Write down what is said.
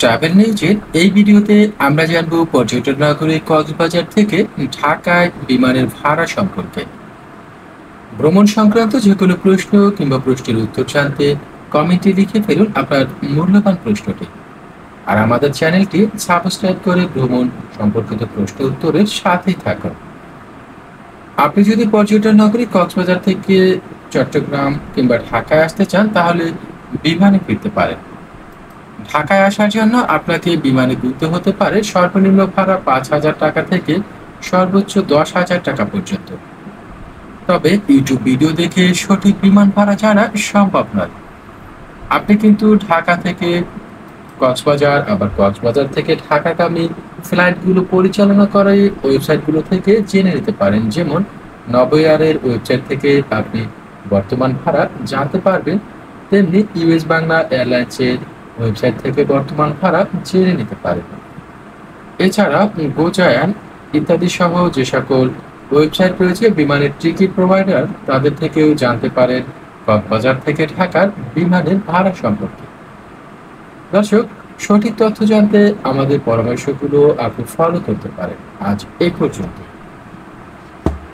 Travel নিউজের এই ভিডিওতে আমরা জানব পর্যটন নগরী কক্সবাজার থেকে ঢাকায় বিমানের ভাড়া সম্পর্কে। ভ্রমণ সংক্রান্ত যে কোনো প্রশ্ন কিংবা প্রশ্নের উত্তর জানতে কমেন্টে লিখে ফেলুন আপনার মূল্যবান প্রশ্নটি। আর আমাদের চ্যানেলটি সাবস্ক্রাইব করে ভ্রমণ সম্পর্কিত প্রশ্ন উত্তরের সাথেই থাকুন। আপনি যদি পর্যটন নগরী কক্সবাজার থেকে চট্টগ্রাম কিংবা ঢাকায় আসতে চান তাহলে বিমানে ফিরতে পারেন। ঢাকায় আসার জন্য আপনাকে বিমানে ঘুরতে হতে পারে সর্বনিম্ন ভাড়া ৫,০০০ টাকা থেকে সর্বোচ্চ ১০,০০০ টাকা পর্যন্ত। তবে ইউটিউব ভিডিও দেখে সঠিক বিমান ভাড়া জানা সম্ভব নয়। আপনি কিন্তু ঢাকা থেকে কক্সবাজার আবার কক্সবাজার থেকে ঢাকাগামী ফ্লাইটগুলো পরিচালনা করে ওয়েবসাইটগুলো থেকে জেনে নিতে পারেন। যেমন নভোএয়ারের ওয়েবসাইট থেকে আপনি বর্তমান ভাড়া জানতে পারবেন, তেমনি ইউএস বাংলা এয়ারলাইন্সের ওয়েবসাইট থেকে বর্তমান ভাড়া জেনে নিতে পারেন। এছাড়া গোজায়ান ইত্যাদি সহ যে সকল ওয়েবসাইট রয়েছে বিমানের টিকিট প্রোভাইডার, তাদের থেকেও জানতে পারেন কক্সবাজার থেকে ঢাকার বিমানের ভাড়া সম্পর্কে। দর্শক, সঠিক তথ্য জানতে আমাদের পরামর্শগুলো আপনি ফলো করতে পারেন। আজ এ পর্যন্ত।